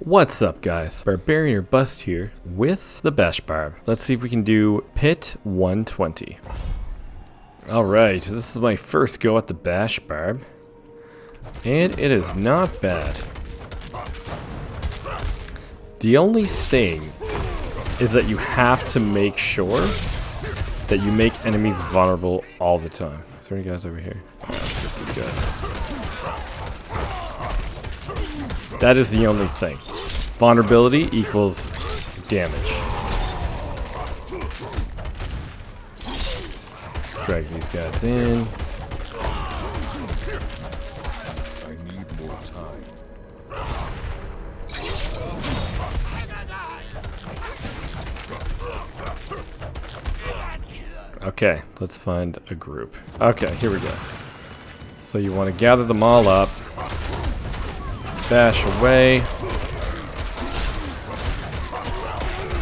What's up, guys? Barbarian or Bust here with the Bash Barb. Let's see if we can do Pit 120. Alright, this is my first go at the Bash Barb, and it is not bad. The only thing is that you have to make sure that you make enemies vulnerable all the time. Is there any guys over here? Alright, let's get these guys. That is the only thing. Vulnerability equals damage. Drag these guys in. I need more time. Okay, let's find a group. Okay, here we go. So you want to gather them all up. Bash away.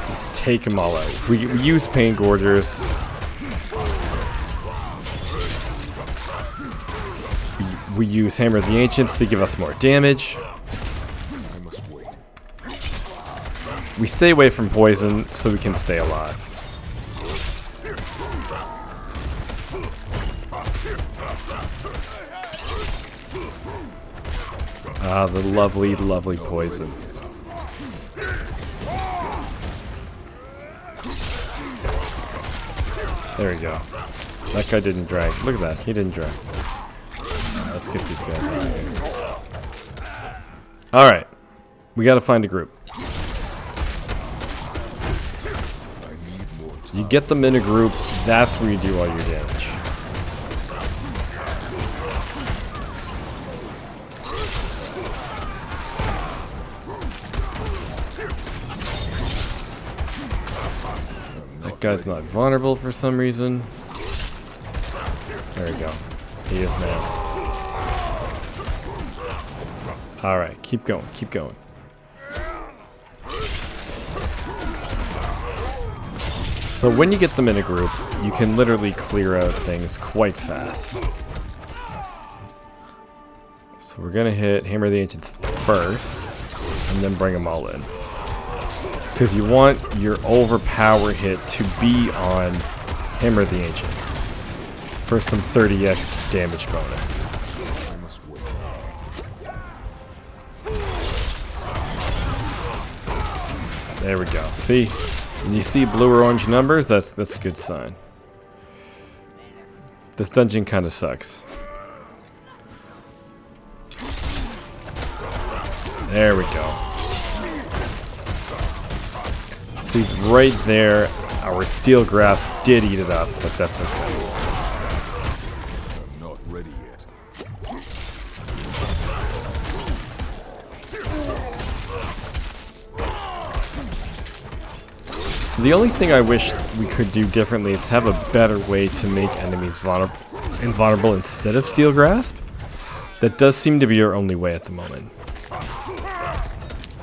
Just take them all out. We use Pain Gorgers. We use Hammer of the Ancients to give us more damage. I must wait. We stay away from poison so we can stay alive. Ah, the lovely, lovely poison. There we go. That guy didn't drag. Look at that. He didn't drag. Let's get these guys out of here. Alright. We gotta find a group. I need more time. You get them in a group, that's where you do all your damage. That guy's not vulnerable for some reason. There we go. He is now. Alright, keep going, keep going. So when you get them in a group, you can literally clear out things quite fast. So we're gonna hit Hammer of the Ancients first, and then bring them all in. Because you want your overpower hit to be on Hammer of the Ancients for some 30x damage bonus. I must wait. There we go. See? When you see blue or orange numbers, that's a good sign. This dungeon kind of sucks. There we go. See, right there, our steel grasp did eat it up, but that's okay. I'm not ready yet. So the only thing I wish we could do differently is have a better way to make enemies invulnerable instead of steel grasp. That does seem to be our only way at the moment.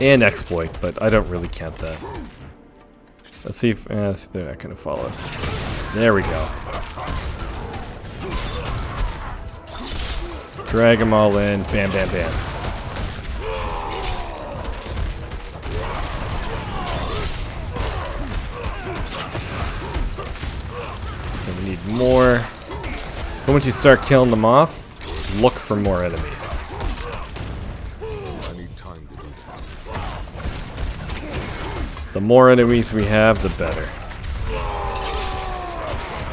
And exploit, but I don't really count that. Let's see if they're not going to follow us. There we go. Drag them all in. Bam, bam, bam. Okay, we need more. So once you start killing them off, look for more enemies. I need time to do that. The more enemies we have, the better.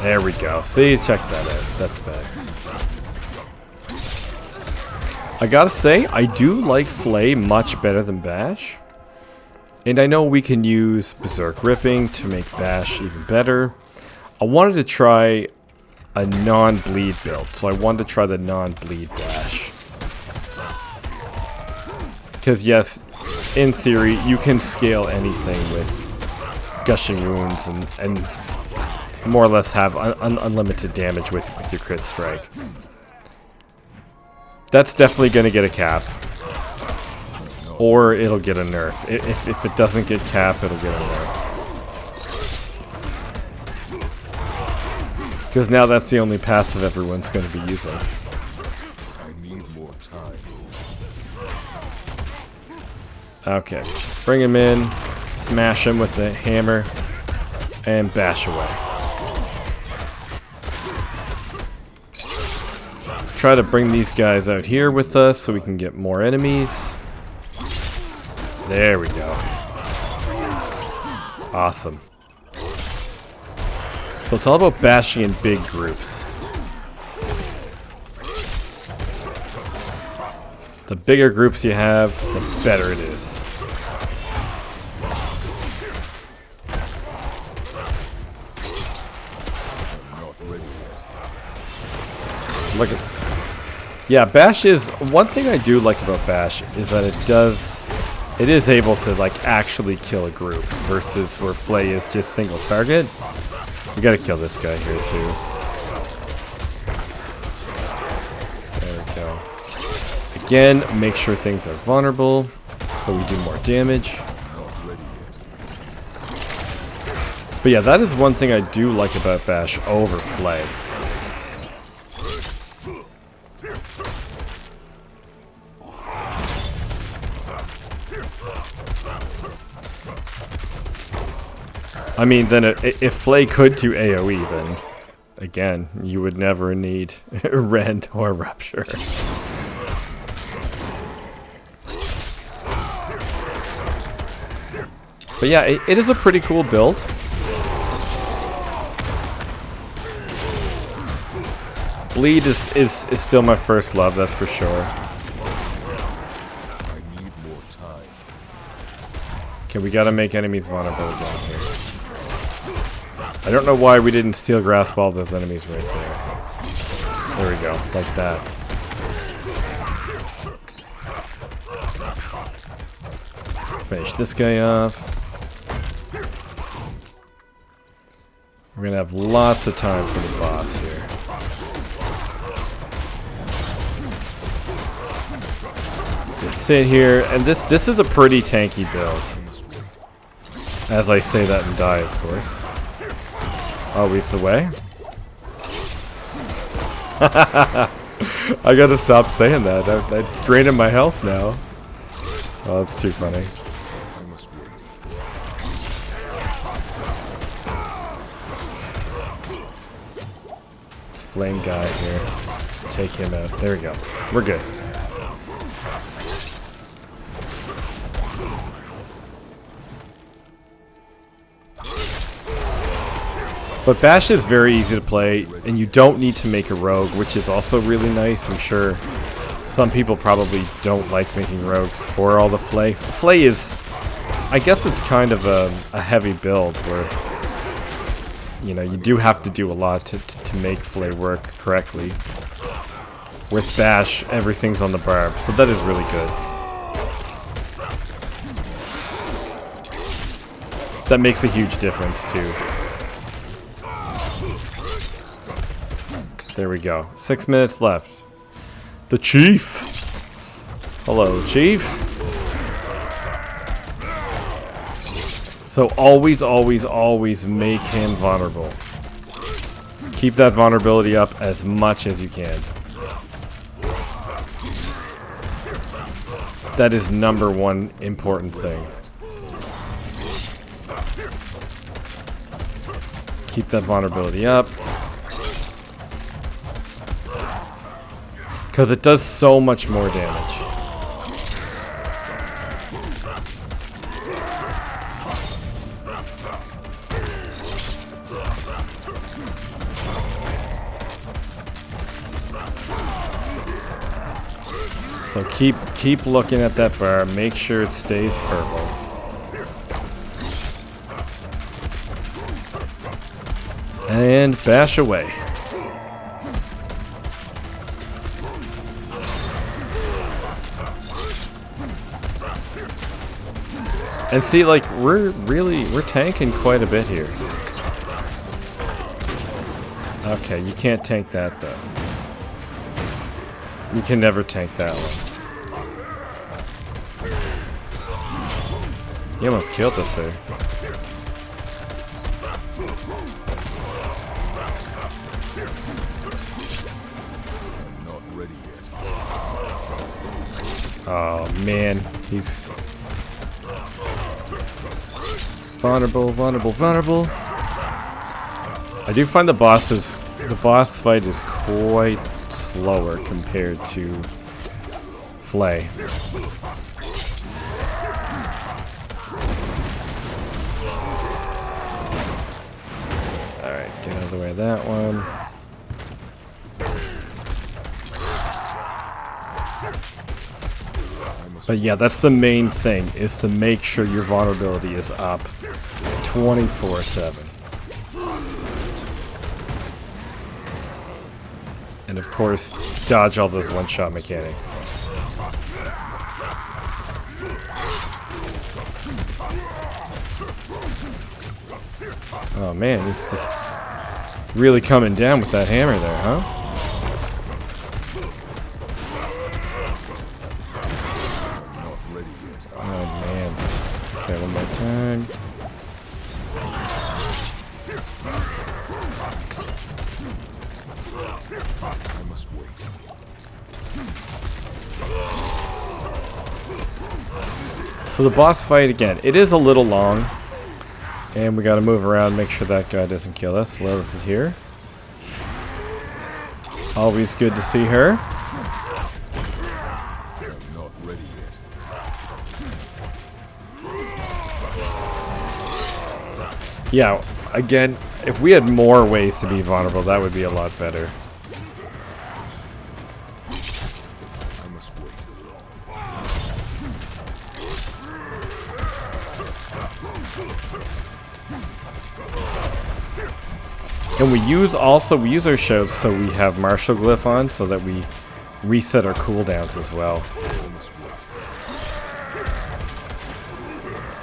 There we go. See, check that out. That's better. I gotta say, I do like Flay much better than Bash. And I know we can use Berserk Ripping to make Bash even better. I wanted to try a non-bleed build, so I wanted to try the non-bleed Bash. Because yes, in theory, you can scale anything with Gushing Wounds and more or less have unlimited damage with your crit strike. That's definitely going to get a cap. Or it'll get a nerf. If it doesn't get cap, it'll get a nerf. Because now that's the only passive everyone's going to be using. I need more time. Okay, bring him in, smash him with the hammer, and bash away. Try to bring these guys out here with us so we can get more enemies. There we go. Awesome. So it's all about bashing in big groups. The bigger groups you have, the better it is. Look at... Yeah, Bash is... One thing I do like about Bash is that it is able to, like, actually kill a group versus where Flay is just single target. We gotta kill this guy here, too. There we go. Again, make sure things are vulnerable so we do more damage. But yeah, that is one thing I do like about Bash over Flay. I mean, then if Flay could do AoE, then again, you would never need Rend or Rupture. But yeah, it is a pretty cool build. Bleed is still my first love, that's for sure. I need more time. Okay, we gotta make enemies vulnerable again here. I don't know why we didn't steel grasp all those enemies right there. There we go, like that. Finish this guy off. We're gonna have lots of time for the boss here. Just sit here, and this is a pretty tanky build. As I say that and die, of course. Oh, he's the way? I gotta stop saying that. That's draining my health now. Oh, that's too funny. This flame guy here. Take him out. There we go. We're good. But Bash is very easy to play, and you don't need to make a rogue, which is also really nice. I'm sure some people probably don't like making rogues for all the Flay. Flay is, I guess it's kind of a heavy build where, you know, you do have to do a lot to make Flay work correctly. With Bash, everything's on the barb, so that is really good. That makes a huge difference, too. There we go. 6 minutes left. The Chief! Hello, Chief. So always, always, always make him vulnerable. Keep that vulnerability up as much as you can. That is #1 important thing. Keep that vulnerability up. Because it does so much more damage. So keep looking at that bar. Make sure it stays purple. And bash away. And see, like, we're tanking quite a bit here. Okay, you can't tank that, though. You can never tank that one. He almost killed us there. Oh, man. Vulnerable, vulnerable, vulnerable. I do find the boss fight is quite slower compared to Flay. Alright, get out of the way of that one. But yeah, that's the main thing, is to make sure your vulnerability is up 24/7. And of course, dodge all those one-shot mechanics. Oh man, he's just really coming down with that hammer there, huh? Oh man. Okay, one more time. I must wait. So the boss fight again, it is a little long. And we gotta move around, make sure that guy doesn't kill us. Lilith is here. Always good to see her. I'm not ready yet. Yeah, again, if we had more ways to be vulnerable, that would be a lot better. I must wait. And we use our shows so we have martial glyph on so that we reset our cooldowns as well. I must wait.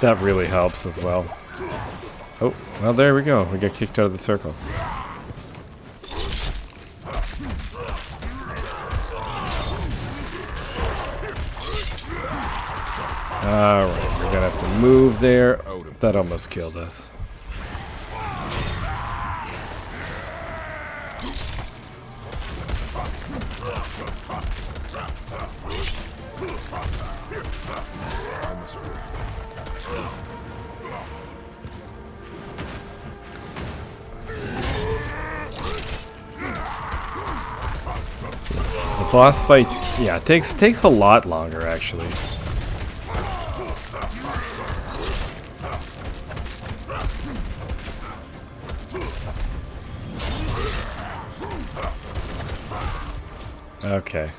That really helps as well. Oh, well there we go. We get kicked out of the circle. Alright, we're gonna have to move there. That almost killed us. I must wait. The boss fight, yeah, it takes a lot longer actually. Okay.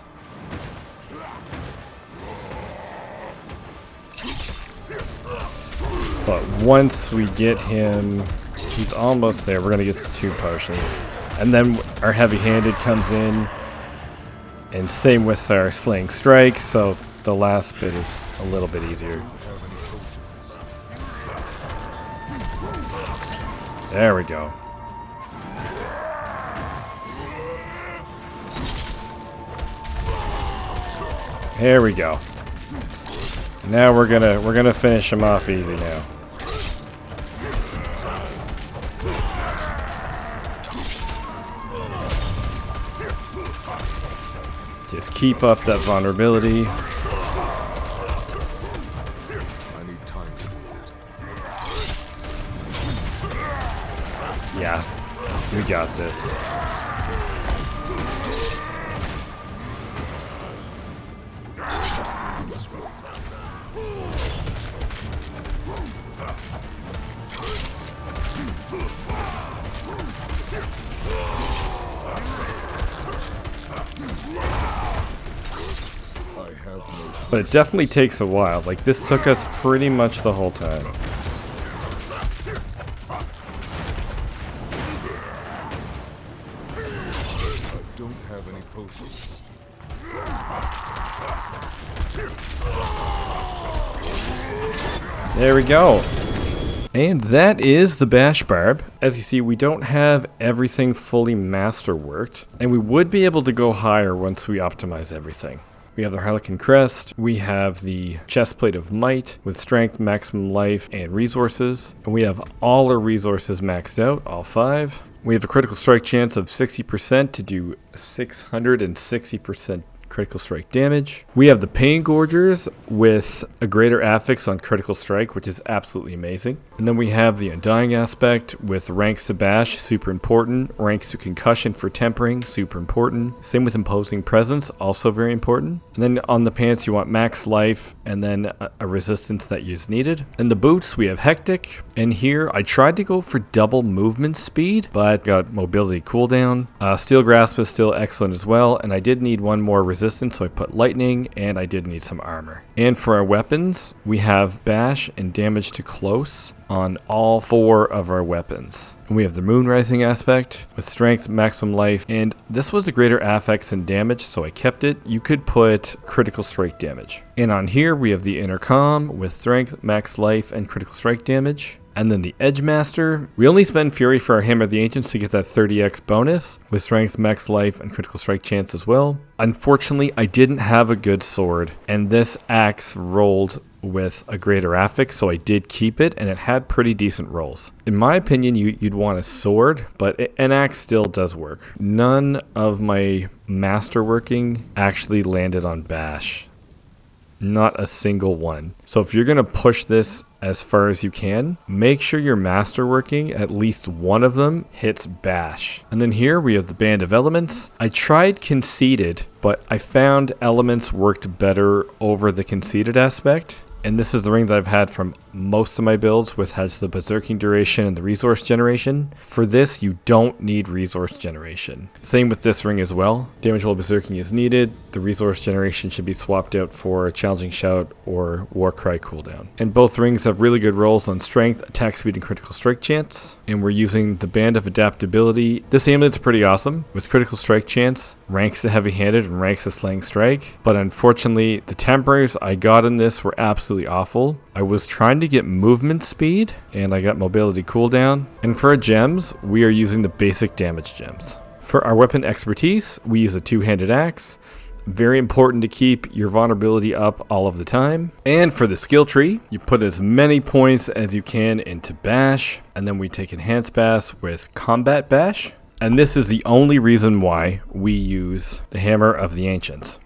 But once we get him, he's almost there. We're gonna get 2 potions. And then our heavy-handed comes in. And same with our slaying strike, so the last bit is a little bit easier. There we go. There we go. Now we're gonna finish him off easy now. Just keep up that vulnerability. I need time to do that. Yeah, we got this. I must wait. But it definitely takes a while. Like, this took us pretty much the whole time. I don't have any potions. There we go. And that is the Bash Barb. As you see, we don't have everything fully masterworked, and we would be able to go higher once we optimize everything. We have the Harlequin Crest, we have the Chestplate of Might with Strength, Maximum Life, and Resources, and we have all our resources maxed out, all 5. We have a critical strike chance of 60% to do 660% critical strike damage. We have the Pain Gorgers with a greater affix on critical strike, which is absolutely amazing. And then we have the Undying aspect with ranks to bash, super important. Ranks to concussion for tempering, super important. Same with imposing presence, also very important. And then on the pants you want max life and then a resistance that is needed. And the boots we have hectic. And here I tried to go for double movement speed, but got mobility cooldown. Steel grasp is still excellent as well, and I did need one more resistance, so I put lightning, and I did need some armor. And for our weapons, we have bash and damage to close on all 4 of our weapons. And we have the moon rising aspect with strength, maximum life, and this was a greater affix and damage, so I kept it. You could put critical strike damage. And on here we have the intercom with strength, max life, and critical strike damage. And then the Edge Master, we only spend Fury for our Hammer of the Ancients to get that 30x bonus with strength, max life, and critical strike chance as well. Unfortunately, I didn't have a good sword, and this axe rolled with a greater affix, so I did keep it, and it had pretty decent rolls. In my opinion, you'd want a sword, but an axe still does work. None of my masterworking actually landed on bash. Not a single one. So if you're going to push this as far as you can, make sure you're masterworking at least one of them hits bash. And then here we have the Band of Elements. I tried conceited, but I found elements worked better over the conceited aspect. And this is the ring that I've had from most of my builds, which has the berserking duration and the resource generation. For this, you don't need resource generation. Same with this ring as well. Damage while berserking is needed. The resource generation should be swapped out for a challenging shout or Warcry cooldown. And both rings have really good rolls on strength, attack speed, and critical strike chance. And we're using the Band of Adaptability. This amulet's pretty awesome with critical strike chance, ranks to heavy-handed, and ranks to slaying strike. But unfortunately, the temporaries I got in this were absolutely awful. I was trying to get movement speed and I got mobility cooldown. And for our gems, we are using the basic damage gems. For our weapon expertise, we use a two-handed axe. Very important to keep your vulnerability up all of the time. And for the skill tree, you put as many points as you can into bash, and then we take enhanced bash with combat bash. And this is the only reason why we use the Hammer of the Ancients.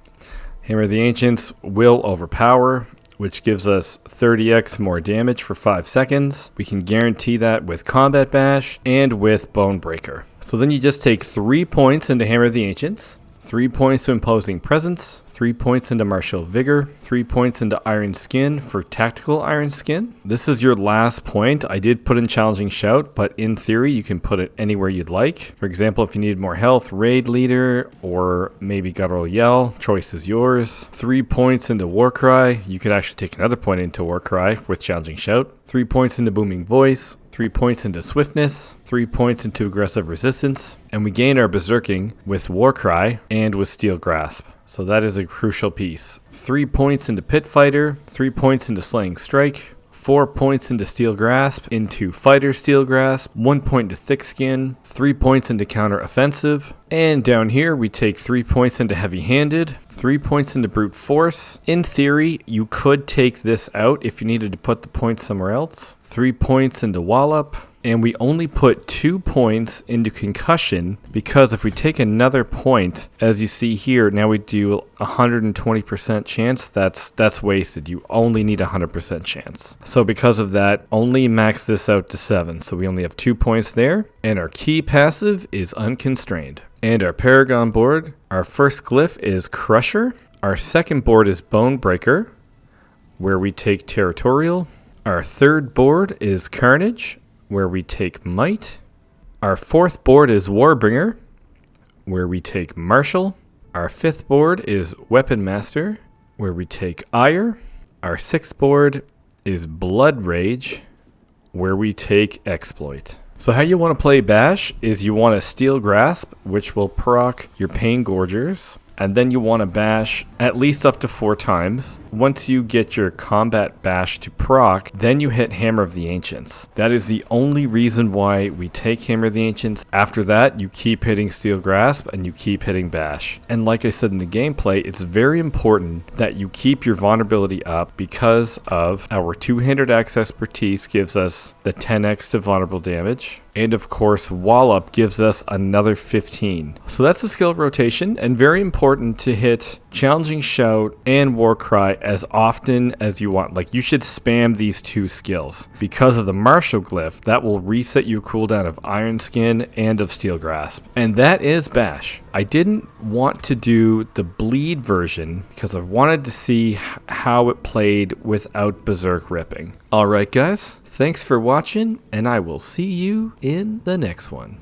Hammer of the Ancients will overpower, which gives us 30x more damage for 5 seconds. We can guarantee that with Combat Bash and with Bone Breaker. So then you just take 3 points into Hammer of the Ancients, 3 points to Imposing Presence, 3 points into Martial Vigor, 3 points into Iron Skin for Tactical Iron Skin. This is your last point. I did put in Challenging Shout, but in theory you can put it anywhere you'd like. For example, if you need more health, Raid Leader, or maybe Guttural Yell, choice is yours. 3 points into Warcry. You could actually take another point into Warcry with Challenging Shout. 3 points into Booming Voice. 3 points into Swiftness, 3 points into Aggressive Resistance, and we gain our Berserking with Warcry and with Steel Grasp. So that is a crucial piece. 3 points into Pit Fighter, 3 points into Slaying Strike, 4 points into Steel Grasp, into Fighter Steel Grasp, 1 point to Thick Skin, 3 points into Counter Offensive, and down here we take 3 points into Heavy Handed, 3 points into Brute Force. In theory, you could take this out if you needed to put the points somewhere else. 3 points into Wallop, and we only put 2 points into Concussion because if we take another point, as you see here, now we do 120% chance. That's wasted. You only need 100% chance. So because of that, only max this out to 7. So we only have 2 points there, and our key passive is Unconstrained. And our Paragon board, our first glyph is Crusher. Our second board is Bone Breaker, where we take Territorial. Our third board is Carnage, where we take Might. Our fourth board is Warbringer, where we take Martial. Our fifth board is Weapon Master, where we take Ire. Our sixth board is Blood Rage, where we take Exploit. So how you want to play Bash is you want to Steel Grasp, which will proc your Pain Gorgers, and then you want to bash at least up to 4 times. Once you get your Combat Bash to proc, then you hit Hammer of the Ancients. That is the only reason why we take Hammer of the Ancients. After that, you keep hitting Steel Grasp and you keep hitting Bash. And like I said in the gameplay, it's very important that you keep your vulnerability up because of our two-handed axe expertise gives us the 10x to vulnerable damage. And of course, Wallop gives us another 15. So that's the skill rotation, and very important important to hit Challenging Shout and War Cry as often as you want. Like, you should spam these two skills. Because of the Martial Glyph, that will reset your cooldown of Iron Skin and of Steel Grasp. And that is Bash. I didn't want to do the Bleed version because I wanted to see how it played without Berserk Ripping. Alright guys, thanks for watching, and I will see you in the next one.